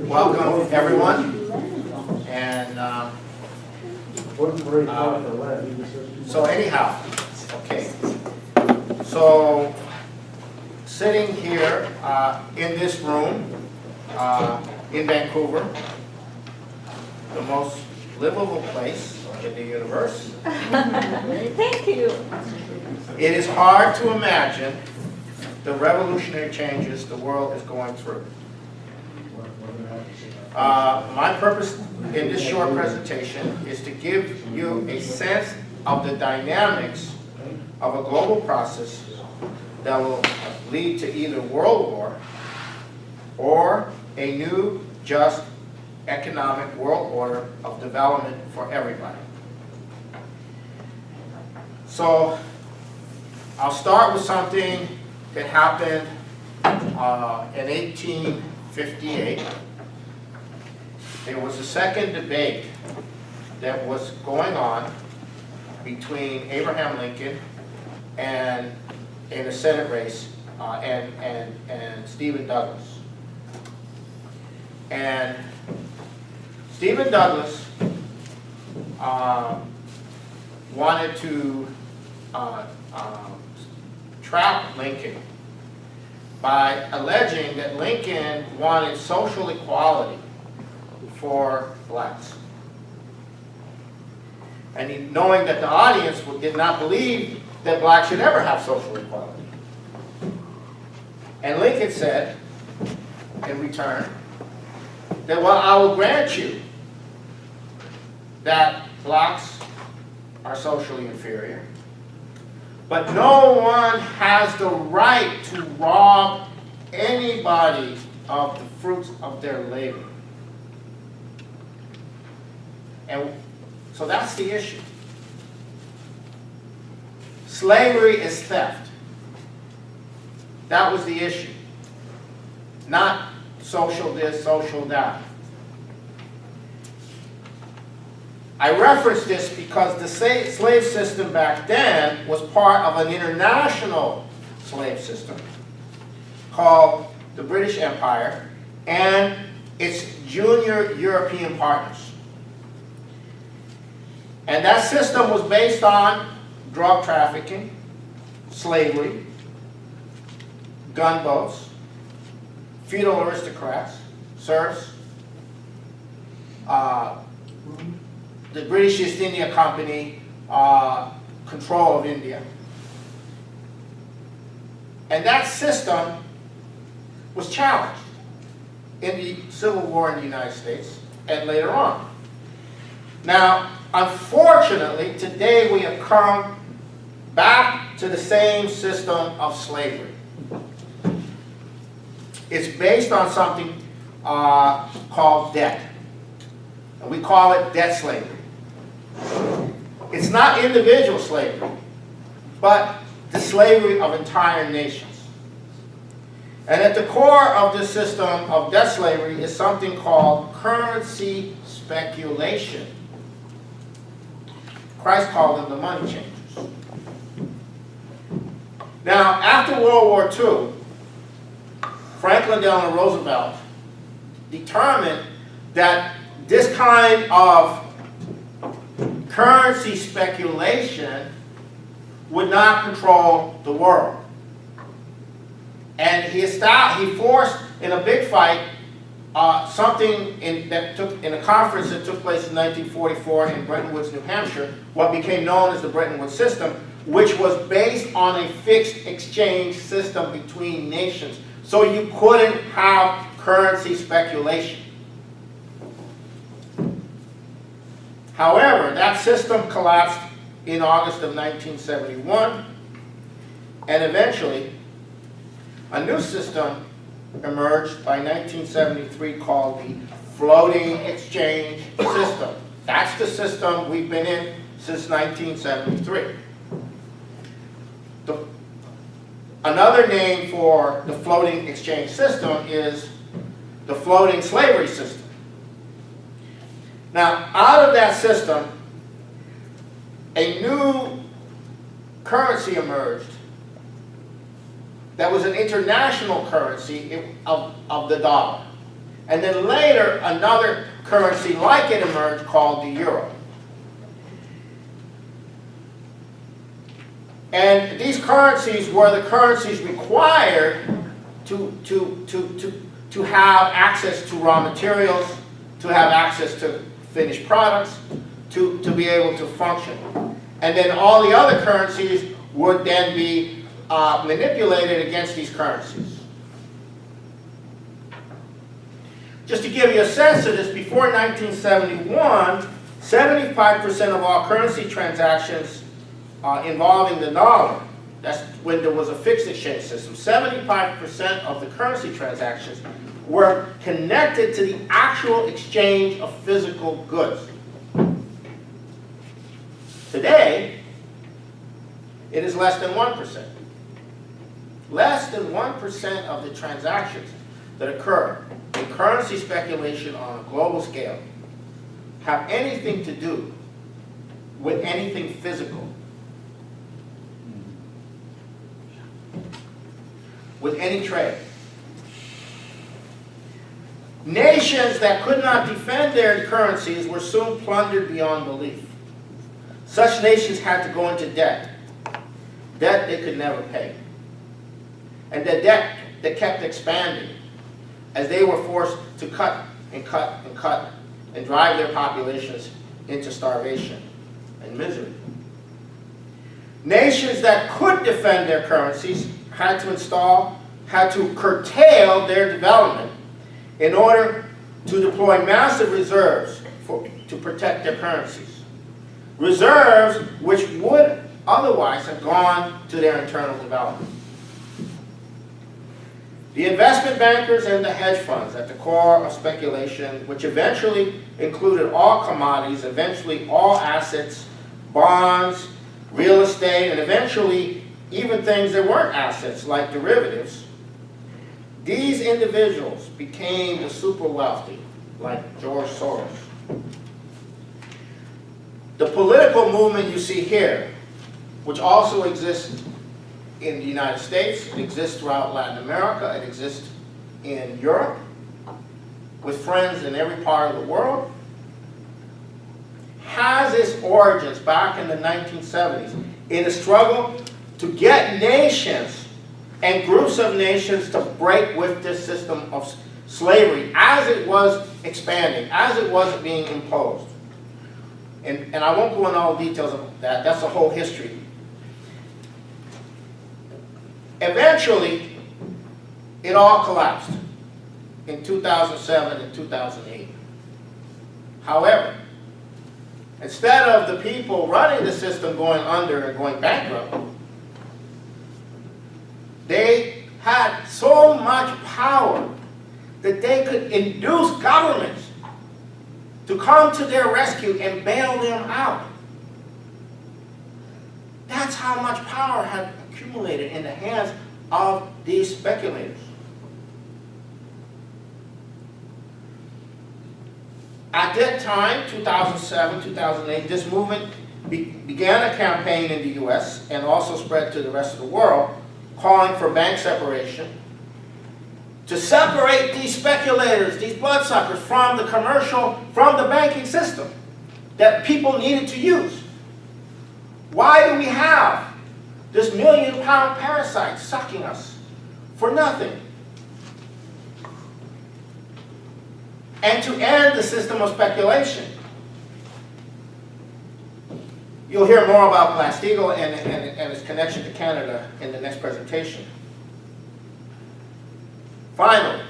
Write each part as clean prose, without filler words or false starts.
Welcome, everyone. And so anyhow, okay. So sitting here in this room in Vancouver, the most livable place in the universe. Thank you. It is hard to imagine the revolutionary changes the world is going through. My purpose in this short presentation is to give you a sense of the dynamics of a global process that will lead to either world war or a new, just, economic world order of development for everybody. So I'll start with something that happened in 1858. There was a second debate that was going on between Abraham Lincoln and in a Senate race and Stephen Douglas. And Stephen Douglas wanted to trap Lincoln by alleging that Lincoln wanted social equality for blacks. And knowing that the audience did not believe that blacks should ever have social equality. And Lincoln said, in return, that, well, I will grant you that blacks are socially inferior, but no one has the right to rob anybody of the fruits of their labor. And so that's the issue. Slavery is theft. That was the issue. Not social this, social that. I reference this because the slave system back then was part of an international slave system called the British Empire and its junior European partners. And that system was based on drug trafficking, slavery, gunboats, feudal aristocrats, serfs, the British East India Company control of India. And that system was challenged in the Civil War in the United States and later on. Now, unfortunately, today we have come back to the same system of slavery. It's based on something called debt. And we call it debt slavery. It's not individual slavery, but the slavery of entire nations. And at the core of this system of debt slavery is something called currency speculation. Christ called them the money changers. Now, after World War II, Franklin Delano Roosevelt determined that this kind of currency speculation would not control the world. And he forced, in a big fight, something in a conference that took place in 1944 in Bretton Woods, New Hampshire, what became known as the Bretton Woods system, which was based on a fixed exchange system between nations. So you couldn't have currency speculation. However, that system collapsed in August of 1971, and eventually a new system emerged by 1973 called the floating exchange system. That's the system we've been in since 1973. Another name for the floating exchange system is the floating slavery system. Now, out of that system, a new currency emerged that was an international currency of the dollar. And then later, another currency like it emerged called the euro. And these currencies were the currencies required to have access to raw materials, to have access to finished products, to be able to function. And then all the other currencies would then be manipulated against these currencies. Just to give you a sense of this, before 1971, 75% of all currency transactions involving the dollar, that's when there was a fixed exchange system, 75% of the currency transactions were connected to the actual exchange of physical goods. Today, it is less than 1%. Less than 1% of the transactions that occur in currency speculation on a global scale have anything to do with anything physical, with any trade. Nations that could not defend their currencies were soon plundered beyond belief. Such nations had to go into debt they could never pay. And the debt that kept expanding as they were forced to cut and cut and cut and drive their populations into starvation and misery. Nations that could defend their currencies had to curtail their development in order to deploy massive reserves to protect their currencies. Reserves which would otherwise have gone to their internal development. The investment bankers and the hedge funds at the core of speculation, which eventually included all commodities, eventually all assets, bonds, real estate, and eventually even things that weren't assets like derivatives, these individuals became the super wealthy, like George Soros. The political movement you see here, which also exists in the United States, it exists throughout Latin America, it exists in Europe, with friends in every part of the world, has its origins back in the 1970s in a struggle to get nations and groups of nations to break with this system of slavery as it was expanding, as it was being imposed. And I won't go into all the details of that, that's a whole history. Eventually, it all collapsed in 2007 and 2008. However, instead of the people running the system going under and going bankrupt, they had so much power that they could induce governments to come to their rescue and bail them out. That's how much power had accumulated in the hands of these speculators. At that time, 2007, 2008, this movement began a campaign in the US and also spread to the rest of the world, calling for bank separation, to separate these speculators, these bloodsuckers, from the banking system that people needed to use. Why do we have this million-pound parasite sucking us for nothing? And to end the system of speculation. You'll hear more about Glass-Steagall and its connection to Canada in the next presentation. Finally,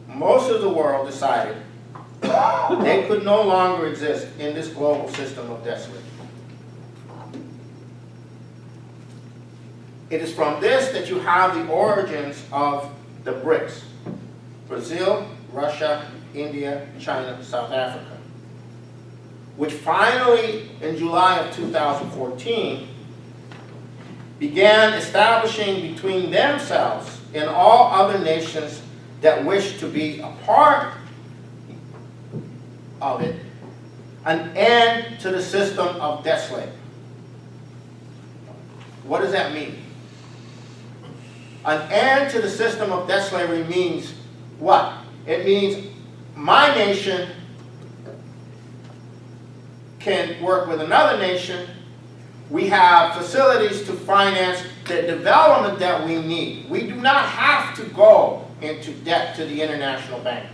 most of the world decided they could no longer exist in this global system of desolation. It is from this that you have the origins of the BRICS: Brazil, Russia, India, China, South Africa, which finally, in July of 2014, began establishing between themselves and all other nations that wish to be a part of it, an end to the system of debt slavery. What does that mean? An end to the system of debt slavery means what? It means my nation can work with another nation. We have facilities to finance the development that we need. We do not have to go into debt to the international bankers.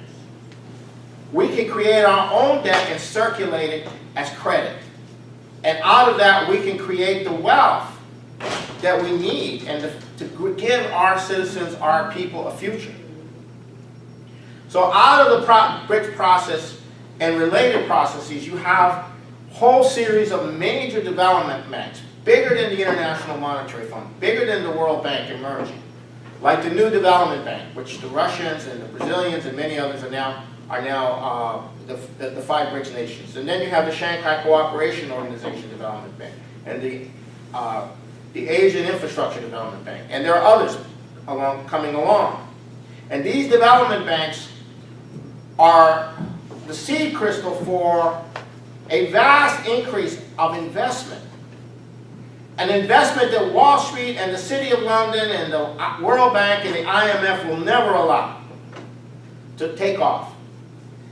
We can create our own debt and circulate it as credit. And out of that, we can create the wealth that we need and to give our citizens, our people, a future. So out of the BRICS process and related processes, you have a whole series of major development banks, bigger than the International Monetary Fund, bigger than the World Bank emerging, like the New Development Bank, which the Russians and the Brazilians and many others are now the 5 BRICS nations. And then you have the Shanghai Cooperation Organization Development Bank and the Asian Infrastructure Development Bank. And there are others coming along. And these development banks are the seed crystal for a vast increase of investment. An investment that Wall Street and the City of London and the World Bank and the IMF will never allow to take off.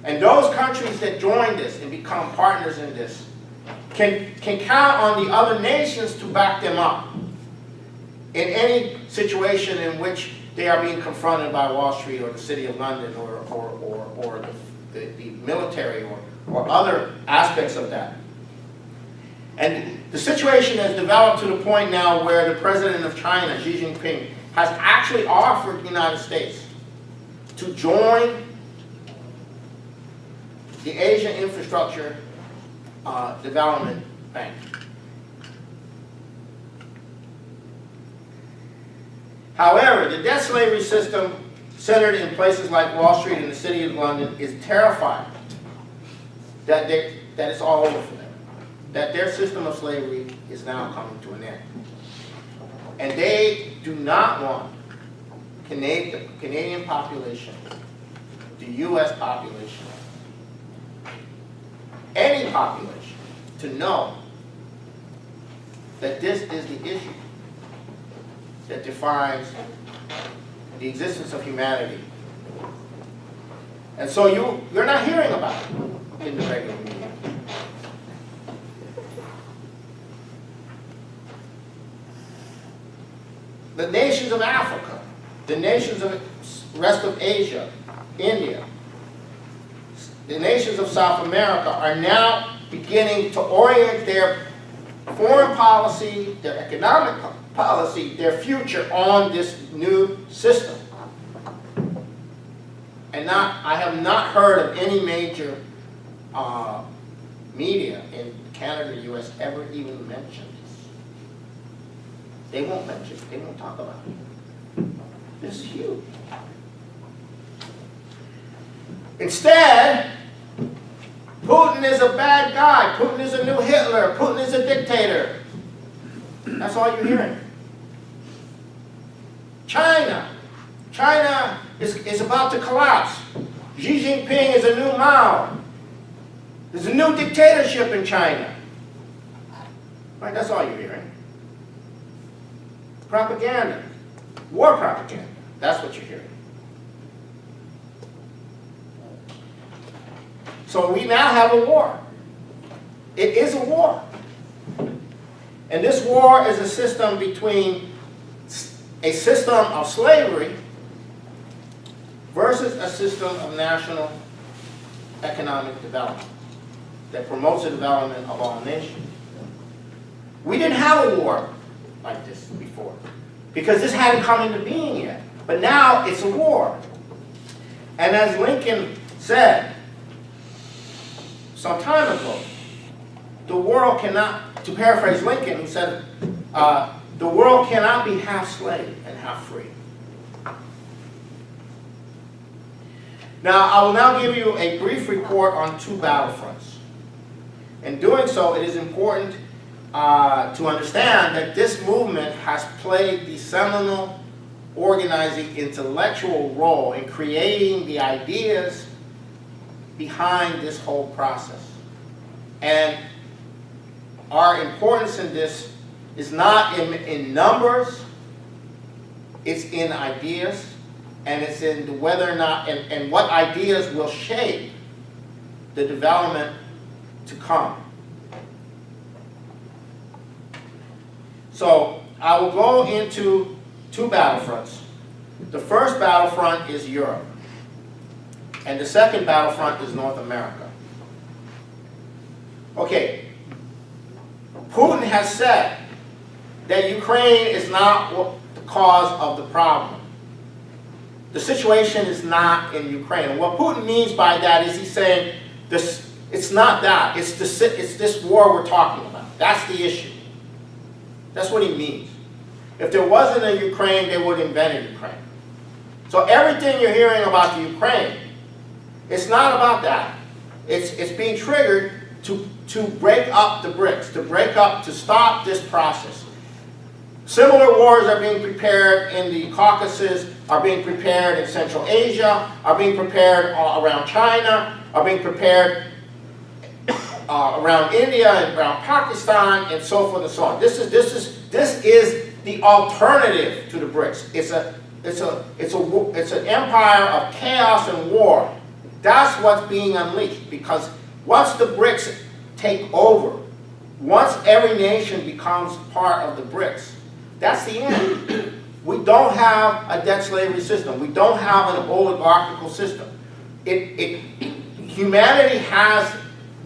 And those countries that join this and become partners in this can count on the other nations to back them up in any situation in which they are being confronted by Wall Street or the City of London or the military or other aspects of that. And the situation has developed to the point now where the president of China, Xi Jinping, has actually offered the United States to join the Asian Infrastructure Development Bank. However, the debt slavery system centered in places like Wall Street and the City of London is terrified that it's all over for them, that their system of slavery is now coming to an end. And they do not want the Canadian population, the U.S. population, any population, to know that this is the issue that defines the existence of humanity. And so you're not hearing about it in the regular media. The nations of Africa, the nations of the rest of Asia, India, the nations of South America are now beginning to orient their foreign policy, their economic policy, their future on this new system. And I have not heard of any major media in Canada or U.S. ever even mention this. They won't mention it. They won't talk about it. This is huge. Instead, Putin is a bad guy. Putin is a new Hitler. Putin is a dictator. That's all you're hearing. China is about to collapse. Xi Jinping is a new Mao. There's a new dictatorship in China. Right, that's all you're hearing. Propaganda. War propaganda. That's what you're hearing. So we now have a war. It is a war. And this war is a system between a system of slavery versus a system of national economic development that promotes the development of all nations. We didn't have a war like this before because this hadn't come into being yet. But now it's a war. And as Lincoln said some time ago, the world cannot, to paraphrase Lincoln, who said, the world cannot be half slave and half free. Now, I will now give you a brief report on 2 battlefronts. In doing so, it is important to understand that this movement has played the seminal organizing intellectual role in creating the ideas behind this whole process. And our importance in this is not in numbers, it's in ideas, and it's in whether or not, and what ideas will shape the development to come. So I will go into two battlefronts. The first battlefront is Europe, and the second battlefront is North America. Okay, Putin has said that Ukraine is not the cause of the problem. The situation is not in Ukraine. And what Putin means by that is he's saying, it's not that. It's this war we're talking about. That's the issue. That's what he means. If there wasn't a Ukraine, they would invent a Ukraine. So everything you're hearing about the Ukraine, it's not about that. It's being triggered to break up the BRICS, to stop this process. Similar wars are being prepared in the Caucasus, are being prepared in Central Asia, are being prepared around China, are being prepared around India and around Pakistan, and so forth and so on. This is the alternative to the BRICS. It's an empire of chaos and war. That's what's being unleashed, because once the BRICS take over, once every nation becomes part of the BRICS, that's the end. We don't have a debt slavery system. We don't have an oligarchical system. Humanity has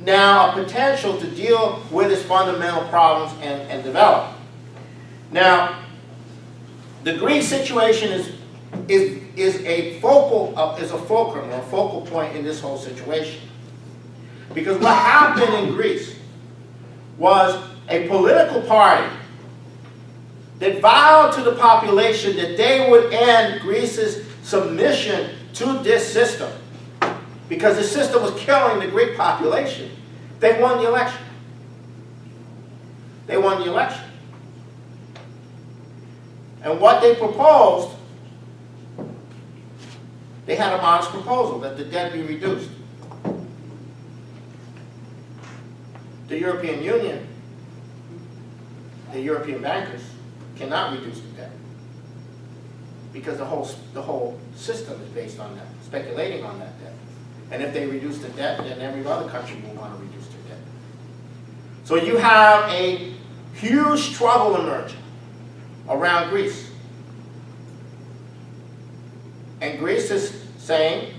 now a potential to deal with its fundamental problems and develop. Now, the Greece situation is a focal point in this whole situation. Because what happened in Greece was a political party that vowed to the population that they would end Greece's submission to this system. Because the system was killing the Greek population. They won the election. They won the election. And what they proposed, they had a modest proposal that the debt be reduced. The European Union, the European bankers, cannot reduce the debt, because the whole system is based on that, speculating on that debt. And if they reduce the debt, then every other country will want to reduce their debt. So you have a huge struggle emerging around Greece. And Greece is saying,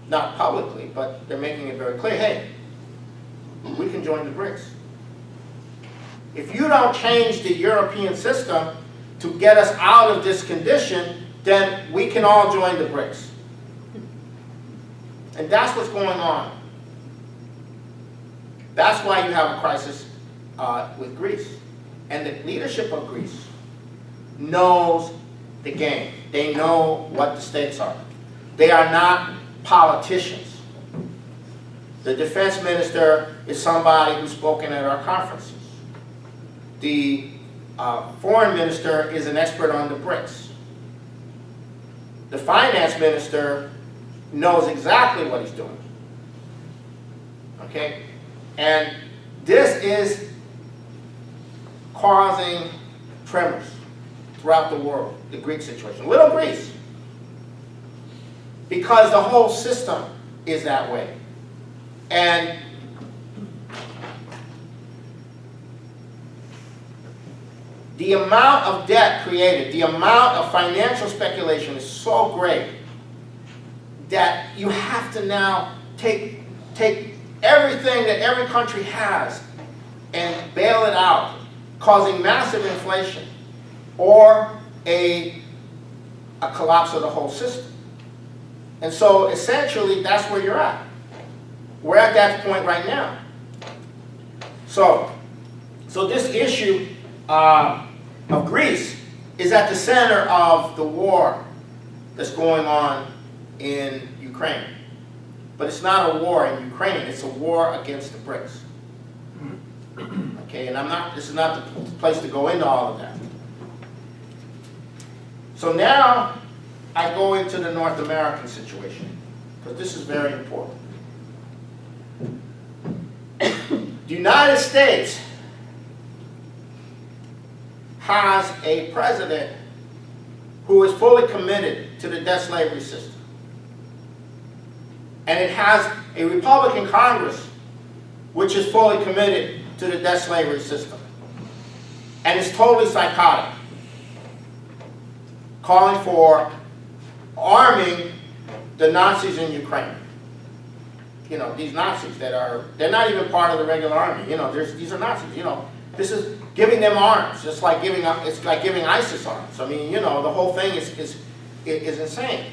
not publicly, but they're making it very clear, hey, we can join the BRICS. If you don't change the European system to get us out of this condition, then we can all join the BRICS. And that's what's going on. That's why you have a crisis with Greece. And the leadership of Greece knows the game. They know what the stakes are. They are not politicians. The defense minister is somebody who's spoken at our conferences. The foreign minister is an expert on the BRICS. The finance minister knows exactly what he's doing. Okay? And this is causing tremors throughout the world, the Greek situation. Little Greece. Because the whole system is that way. And the amount of debt created, the amount of financial speculation is so great that you have to now take everything that every country has and bail it out, causing massive inflation or a collapse of the whole system. And so essentially that's where you're at. We're at that point right now. So this issue of Greece is at the center of the war that's going on in Ukraine. But it's not a war in Ukraine, it's a war against the BRICS. Okay, and this is not the place to go into all of that. So now I go into the North American situation, because this is very important. The United States has a president who is fully committed to the death slavery system. And it has a Republican Congress which is fully committed to the death slavery system. And it's totally psychotic, calling for arming the Nazis in Ukraine. You know, these Nazis they're not even part of the regular army. You know, these are Nazis. You know, this is giving them arms. It's like giving ISIS arms. I mean, you know, the whole thing is insane.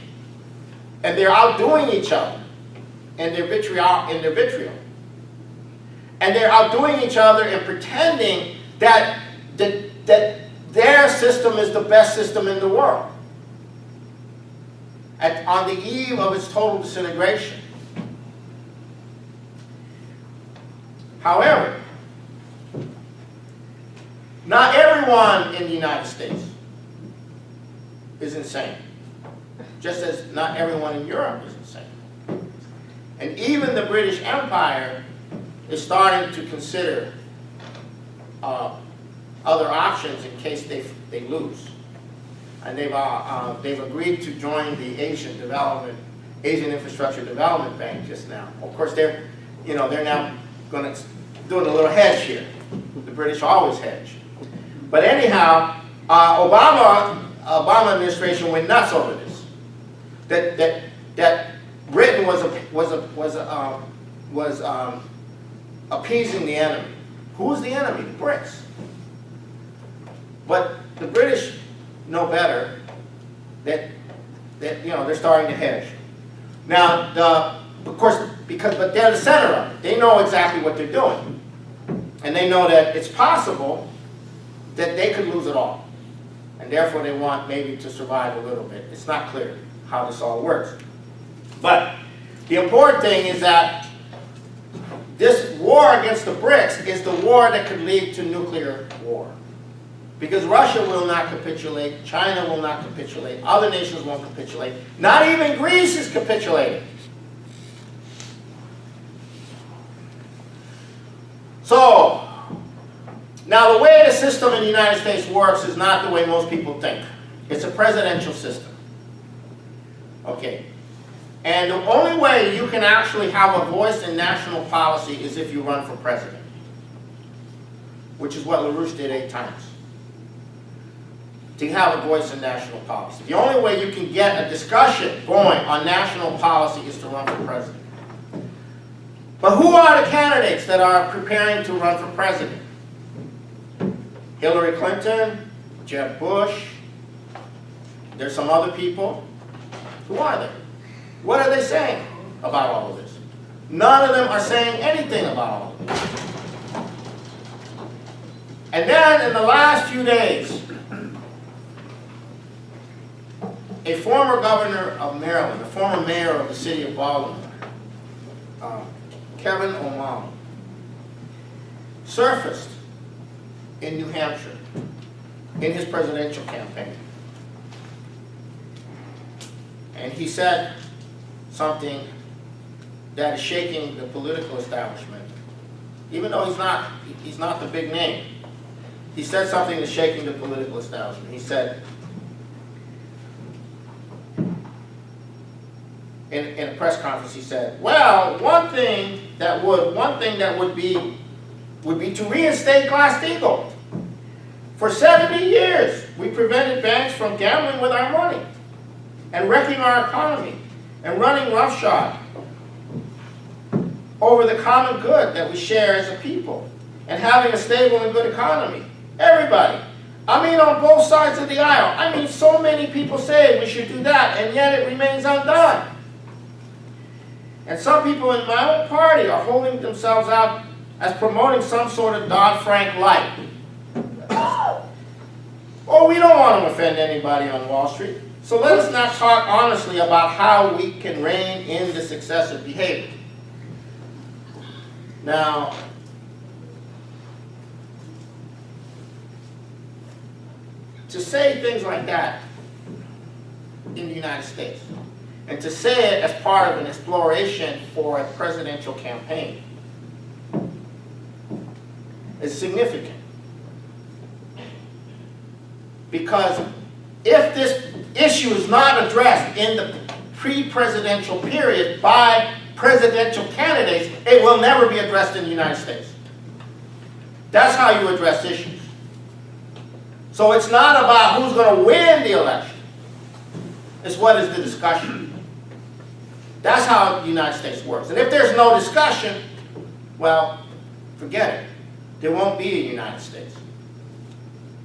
And they're outdoing each other in their vitriol. And they're outdoing each other and pretending that their system is the best system in the world. On the eve of its total disintegration. However, not everyone in the United States is insane, just as not everyone in Europe is insane. And even the British Empire is starting to consider other options in case they lose. And they've agreed to join the Asian Infrastructure Development Bank just now. Of course, they're now doing a little hedge here. The British always hedge. But anyhow, Obama administration went nuts over this. That Britain was appeasing the enemy. Who's the enemy? The Brits. But the British know better. That they're starting to hedge. Now, of course, but they're the center of it. They know exactly what they're doing. And they know that it's possible that they could lose it all. And therefore they want maybe to survive a little bit. It's not clear how this all works. But the important thing is that this war against the BRICS is the war that could lead to nuclear war. Because Russia will not capitulate, China will not capitulate, other nations won't capitulate. Not even Greece is capitulating. So, now the way the system in the United States works is not the way most people think. It's a presidential system. Okay. And the only way you can actually have a voice in national policy is if you run for president. Which is what LaRouche did 8 times. To have a voice in national policy. The only way you can get a discussion going on national policy is to run for president. But who are the candidates that are preparing to run for president? Hillary Clinton, Jeb Bush, there's some other people. Who are they? What are they saying about all of this? None of them are saying anything about all of this. And then in the last few days, a former governor of Maryland, a former mayor of the city of Baltimore, Kevin O'Malley, surfaced in New Hampshire in his presidential campaign. And he said something that is shaking the political establishment. Even though he's not the big name. He said something that's shaking the political establishment. He said, in a press conference, he said, well, one thing that would be to reinstate Glass-Steagall. For 70 years, we prevented banks from gambling with our money and wrecking our economy and running roughshod over the common good that we share as a people and having a stable and good economy. Everybody. I mean, on both sides of the aisle. I mean, so many people say we should do that, and yet it remains undone. And some people in my own party are holding themselves out as promoting some sort of Dodd-Frank light. Oh, we don't want to offend anybody on Wall Street. So let us not talk honestly about how we can rein in this excessive behavior. Now, to say things like that in the United States, and to say it as part of an exploration for a presidential campaign, is significant. Because if this issue is not addressed in the pre-presidential period by presidential candidates, it will never be addressed in the United States. That's how you address issues. So it's not about who's going to win the election. It's what is the discussion. That's how the United States works. And if there's no discussion, well, forget it. There won't be a United States.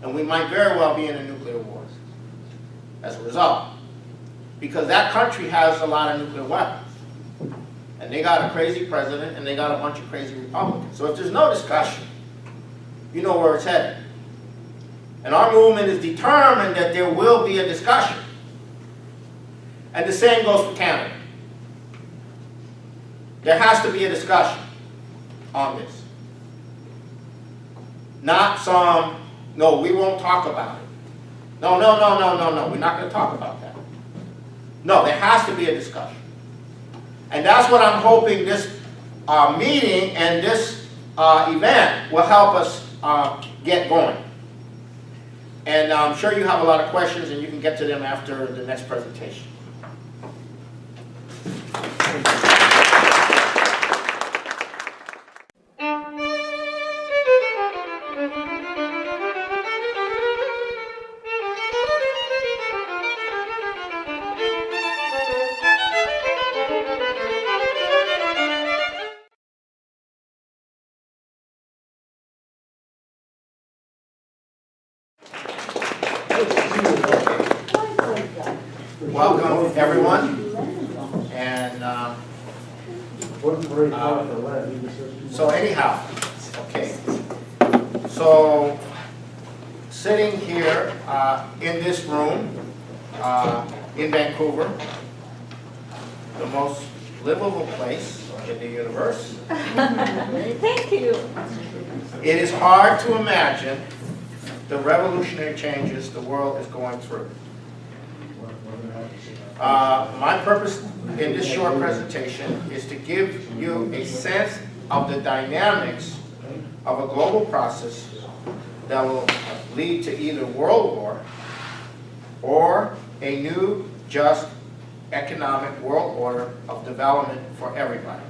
And we might very well be in a nuclear war as a result. Because that country has a lot of nuclear weapons. And they got a crazy president and they got a bunch of crazy Republicans. So if there's no discussion, you know where it's headed. And our movement is determined that there will be a discussion. And the same goes for Canada. There has to be a discussion on this. Not some, no, we won't talk about it. No, we're not going to talk about that. No, there has to be a discussion. And that's what I'm hoping this meeting and this event will help us get going. And I'm sure you have a lot of questions and you can get to them after the next presentation. Welcome, everyone. And so anyhow, okay. So sitting here in this room in Vancouver, the most livable place in the universe. Thank you. It is hard to imagine the revolutionary changes the world is going through. My purpose in this short presentation is to give you a sense of the dynamics of a global process that will lead to either world war or a new, just, economic world order of development for everybody.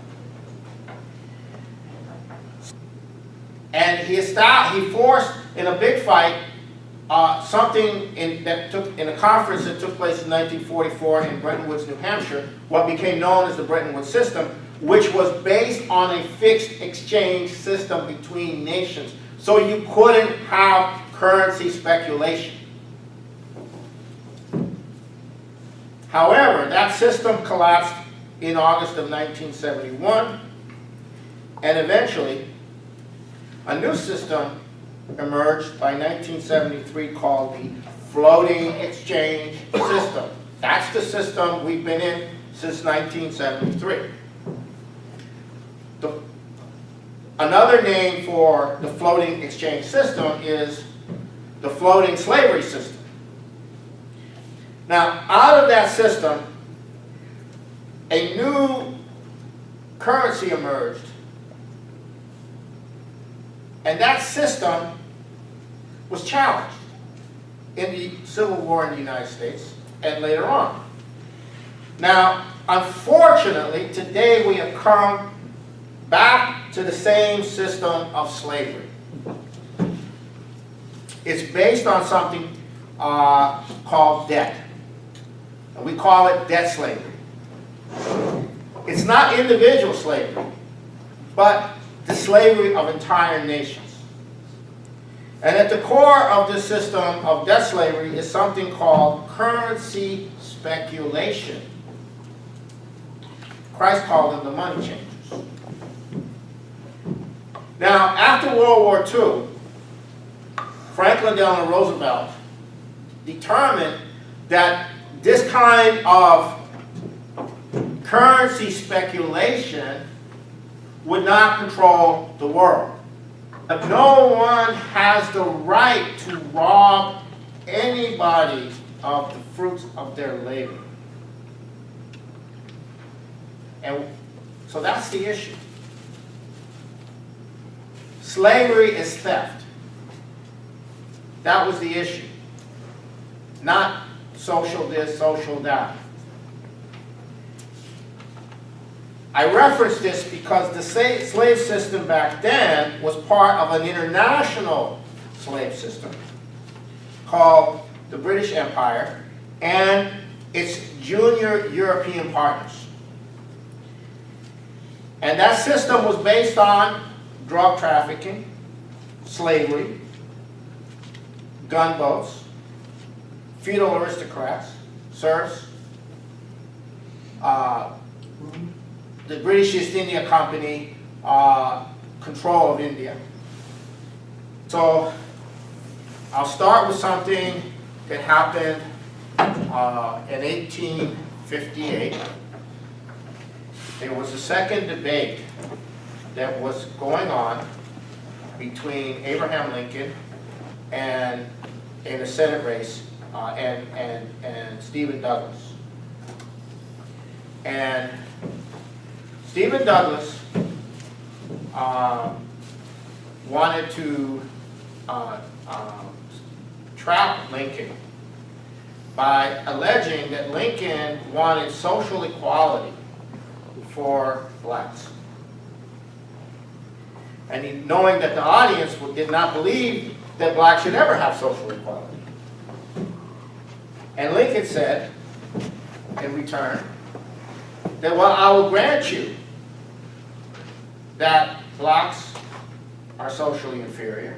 And he forced in a big fight something in a conference that took place in 1944 in Bretton Woods, New Hampshire, what became known as the Bretton Woods system, which was based on a fixed exchange system between nations. So you couldn't have currency speculation. However, that system collapsed in August of 1971, and eventually a new system emerged by 1973 called the floating exchange system. That's the system we've been in since 1973. Another name for the floating exchange system is the floating slavery system. Now, out of that system, a new currency emerged. And that system was challenged in the Civil War in the United States and later on. Now, unfortunately, today we have come back to the same system of slavery. It's based on something called debt. And we call it debt slavery. It's not individual slavery, but the slavery of entire nations. And at the core of this system of debt slavery is something called currency speculation. Christ called them the money changers. Now, after World War II, Franklin Delano Roosevelt determined that this kind of currency speculation would not control the world. But no one has the right to rob anybody of the fruits of their labor. And so that's the issue. Slavery is theft. That was the issue. Not social this, social that. I reference this because the slave system back then was part of an international slave system called the British Empire and its junior European partners. And that system was based on drug trafficking, slavery, gunboats, feudal aristocrats, serfs, the British East India Company control of India. So I'll start with something that happened in 1858. There was a second debate that was going on between Abraham Lincoln and in a Senate race and Stephen Douglas. And Stephen Douglas wanted to trap Lincoln by alleging that Lincoln wanted social equality for blacks. And knowing that the audience did not believe that blacks should ever have social equality. And Lincoln said, in return, that, well, I will grant you that blacks are socially inferior,